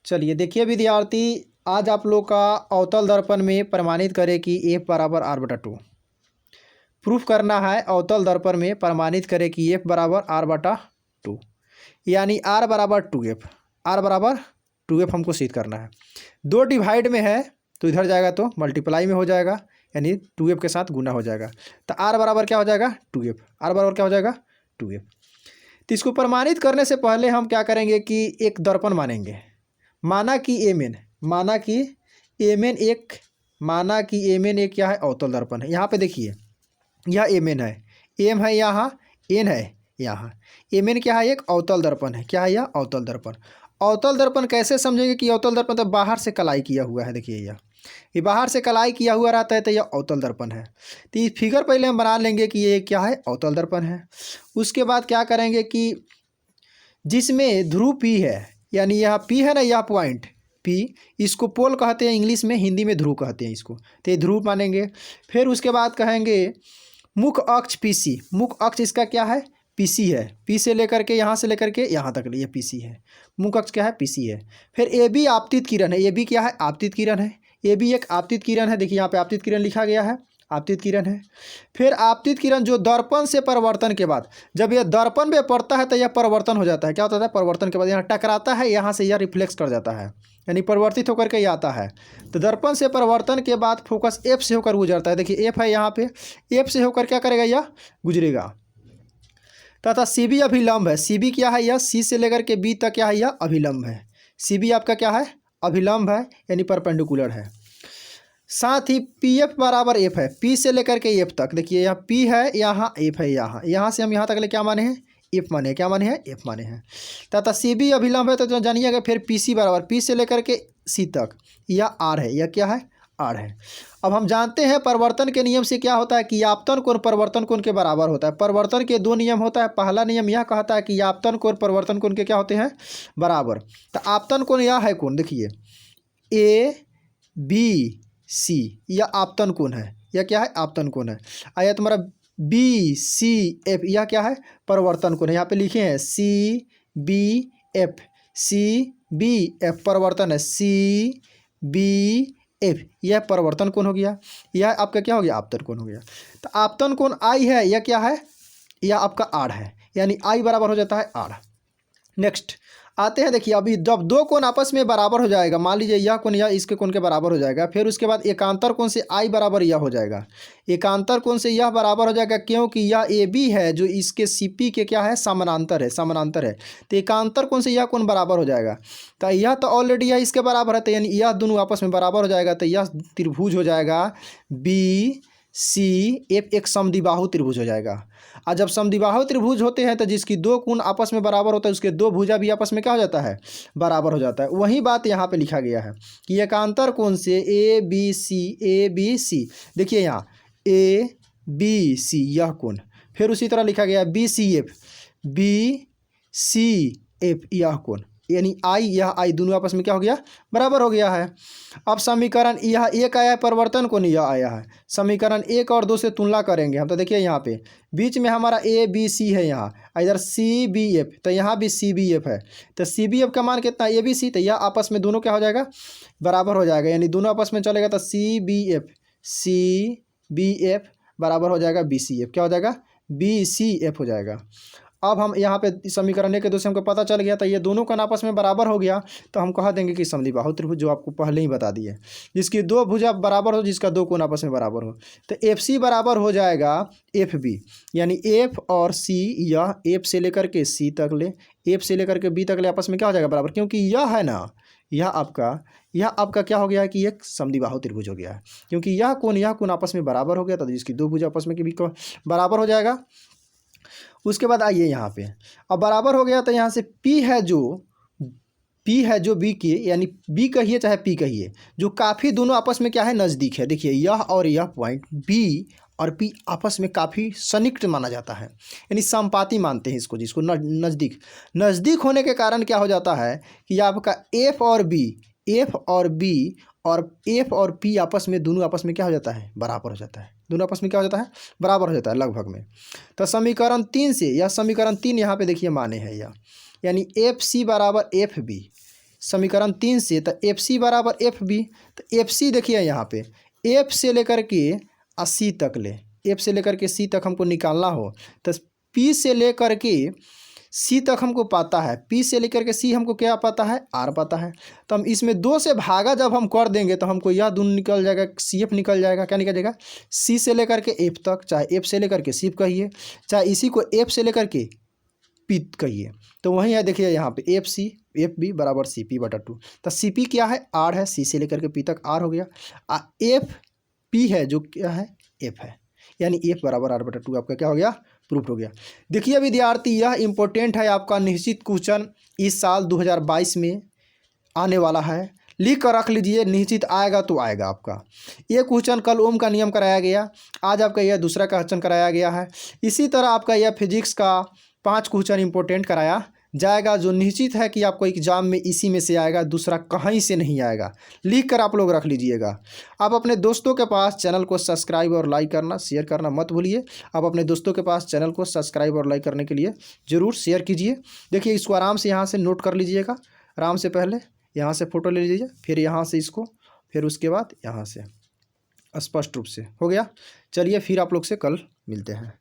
चलिए देखिए विद्यार्थी, आज आप लोग का अवतल दर्पण में प्रमाणित करें कि F बराबर R/2 प्रूफ करना है। अवतल दर्पण में प्रमाणित करें कि F बराबर R/2 यानी R बराबर 2F, R बराबर 2F हमको सिद्ध करना है। दो डिवाइड में है तो इधर जाएगा तो मल्टीप्लाई में हो जाएगा, यानी 2F के साथ गुना हो जाएगा। तो R बराबर क्या हो जाएगा 2F, R बराबर क्या हो जाएगा 2F। तो इसको प्रमाणित करने से पहले हम क्या करेंगे कि एक दर्पण मानेंगे। माना कि एम एन एक क्या है अवतल दर्पण है। यहाँ पे देखिए यह एम एन है, एम है यहाँ, एन है यहाँ। एम एन क्या है एक अवतल दर्पण है। क्या है यह अवतल दर्पण। अवतल दर्पण कैसे समझेंगे कि अवतल दर्पण तो बाहर से कलाई किया हुआ है। देखिए ये बाहर से कलाई किया हुआ रहता है तो यह अवतल दर्पण है। तो ये फिगर पहले हम बना लेंगे कि ये क्या है अवतल दर्पण है। उसके बाद क्या करेंगे कि जिसमें ध्रुव पी है, यानी यह पी है ना, यह पॉइंट पी, इसको पोल कहते हैं इंग्लिश में, हिंदी में ध्रुव कहते हैं इसको। तो ये ध्रुव मानेंगे। फिर उसके बाद कहेंगे मुख अक्ष पीसी, मुख अक्ष इसका क्या है पीसी है। पी से लेकर के यहाँ से लेकर के यहाँ तक ये पीसी है। मुख अक्ष क्या है पीसी है। फिर ए बी आपतित किरण है। ए बी क्या है आपतित किरण है। ए बी एक आपतित किरण है। देखिए यहाँ पे आपतित किरण लिखा गया है, आपतित किरण है। फिर आपतित किरण जो दर्पण से परिवर्तन के बाद, जब यह दर्पण में पड़ता है तो यह परिवर्तन हो जाता है। क्या होता है परिवर्तन के बाद यहाँ टकराता है, यहाँ से यह रिफ्लेक्स कर जाता है, यानी परिवर्तित होकर के ये आता है। तो दर्पण से परिवर्तन के बाद फोकस एफ से होकर गुजरता है। देखिए एफ है यहाँ पे, एफ से होकर क्या करेगा यह गुजरेगा। तथा सी बी अभिलंब है। सी बी क्या है यह सी से लेकर के बी तक क्या है यह अभिलंब है। सी बी आपका क्या है अभिलंब है, यानी परपेंडिकुलर है। साथ ही पी एफ बराबर एफ है। पी से लेकर के एफ तक, देखिए यहाँ पी है, यहाँ एफ है, यहाँ से हम यहाँ तक ले क्या माने हैं एफ माने हैं। क्या माने हैं एफ माने हैं। तथा सी बी अभिलंब है तो जानिएगा। फिर पी सी बराबर पी से लेकर के सी तक यह आर है, यह क्या है आर है। अब हम जानते हैं परिवर्तन के नियम से क्या होता है कि आपतन कोण परिवर्तन कोण के बराबर होता है। परिवर्तन के दो नियम होता है। पहला नियम यह कहता है कि आपतन कोण परिवर्तन कोण के क्या होते हैं बराबर। तो आपतन कोण यह है कोण, देखिए ए बी सी, यह आपतन कोण है। यह क्या है आपतन कोण है। आया तुम्हारा बी सी एफ, यह क्या है परिवर्तन कोण है। यहाँ पे लिखे हैं C B F, C B F परिवर्तन है, सी बी एफ, यह परिवर्तन कोण हो गया। यह आपका क्या हो गया आपतन कोण हो गया। तो आपतन कोण आई है, यह क्या है यह आपका आर है, यानी आई बराबर हो जाता है आर। नेक्स्ट आते हैं, देखिए अभी जब दो कोण आपस में बराबर हो जाएगा, मान लीजिए यह कोण या इसके कोण के बराबर हो जाएगा, फिर उसके बाद एकांतर कोण से आई बराबर यह हो जाएगा। एकांतर कोण से यह बराबर हो जाएगा क्योंकि यह ए बी है जो इसके सी पी के क्या है समानांतर है, समानांतर है। तो एकांतर कोण से यह कोण बराबर हो जाएगा। तो यह तो ऑलरेडी यह इसके बराबर है, तो यानी यह दोनों आपस में बराबर हो जाएगा। तो यह त्रिभुज हो जाएगा बी सी एफ, एक समद्विबाहु त्रिभुज हो जाएगा। और जब समद्विबाहु त्रिभुज होते हैं तो जिसकी दो कोण आपस में बराबर होता है उसके दो भुजा भी आपस में क्या हो जाता है बराबर हो जाता है। वही बात यहाँ पे लिखा गया है कि एकांतर कोण से ए बी सी, देखिए यहाँ ए बी सी यह कोण, फिर उसी तरह लिखा गया बी सी एफ यह कोण, यानी आई यह आई दोनों आपस में क्या हो गया बराबर हो गया है। अब समीकरण यह एक आया है परिवर्तन कोण यह आया है। समीकरण एक और दो से तुलना करेंगे हम। तो देखिए यहाँ पे बीच में हमारा ए बी सी है, यहाँ इधर सी बी एफ, तो यहाँ भी सी बी एफ है। तो सी बी एफ का मान कितना ए बी सी, तो यह आपस में दोनों क्या हो जाएगा बराबर हो जाएगा, यानी दोनों आपस में चलेगा। तो सी बी एफ बराबर हो जाएगा बी सी एफ, क्या हो जाएगा बी सी एफ हो जाएगा। अब हम यहाँ पे समीकरण एक के दो से हमको पता चल गया, तो ये दोनों कोण आपस में बराबर हो गया, तो हम कह देंगे कि समद्विबाहु त्रिभुज, जो आपको पहले ही बता दिए, जिसकी दो भुजा बराबर हो, जिसका दो कोण आपस में बराबर हो। तो एफ सी बराबर हो जाएगा एफ बी, यानी एफ और सी, यह एफ से लेकर के सी तक ले, एफ से लेकर के बी तक ले आपस में क्या हो जाएगा बराबर, क्योंकि यह है ना यह आपका क्या हो गया है कि एक समद्विबाहु त्रिभुज हो गया है, क्योंकि यह कोण आपस में बराबर हो गया, तो जिसकी दो भुजा आपस में भी बराबर हो जाएगा। उसके बाद आइए यहाँ पे, अब बराबर हो गया तो यहाँ से P है जो B के, यानी B कहिए चाहे P कहिए, जो काफ़ी दोनों आपस में क्या है नज़दीक है। देखिए यह और यह पॉइंट B और P आपस में काफ़ी सन्निकट माना जाता है, यानी समपाती मानते हैं इसको, जिसको नज़दीक होने के कारण क्या हो जाता है कि आपका F और P आपस में दोनों आपस में क्या हो जाता है बराबर हो जाता है, दोनों आपस में क्या हो जाता है बराबर हो जाता है लगभग में। तो समीकरण 3 से, यह समीकरण 3 यहाँ पे देखिए माने हैं यह, यानी एफ सी बराबर एफ बी, समीकरण 3 से, तो एफ सी बराबर एफ बी। तो एफ सी देखिए यहाँ पे एफ से लेकर के सी तक ले, एफ से लेकर के सी तक हमको निकालना हो तो पी से लेकर के सी तक हमको पता है, पी से लेकर के सी हमको क्या पता है, आर पता है। तो हम इसमें 2 से भागा जब हम कर देंगे तो हमको यह दोनों निकल जाएगा, सी एफ निकल जाएगा। क्या निकल जाएगा, सी से लेकर के एफ तक, चाहे एफ से लेकर के सी कहिए, चाहे इसी को एफ से लेकर के पी कहिए। तो वहीं है देखिए यहाँ पे एफ सी एफ बी बराबर सी पी बटा 2। तो सी पी क्या है, आर है, सी से लेकर के पी तक आर हो गया। एफ पी है जो क्या है, एफ है, यानी एफ बराबर आर बटा 2 आपका क्या हो गया, प्रूफ हो गया। देखिए विद्यार्थी यह इंपॉर्टेंट है, आपका निश्चित क्वेश्चन इस साल 2022 में आने वाला है, लिख कर रख लीजिए, निश्चित आएगा तो आएगा आपका। ये क्वेश्चन कल ओम का नियम कराया गया, आज आपका यह दूसरा क्वेश्चन कराया गया है। इसी तरह आपका यह फिजिक्स का 5 क्वेश्चन इंपॉर्टेंट कराया जाएगा, जो निश्चित है कि आपको एग्जाम में इसी में से आएगा, दूसरा कहीं से नहीं आएगा। लिख कर आप लोग रख लीजिएगा। आप अपने दोस्तों के पास चैनल को सब्सक्राइब और लाइक करना, शेयर करना मत भूलिए। आप अपने दोस्तों के पास चैनल को सब्सक्राइब और लाइक करने के लिए ज़रूर शेयर कीजिए। देखिए इसको आराम से यहाँ से नोट कर लीजिएगा, आराम से पहले यहाँ से फ़ोटो ले लीजिए, फिर यहाँ से इसको, फिर उसके बाद यहाँ से, स्पष्ट रूप से हो गया। चलिए फिर आप लोग से कल मिलते हैं।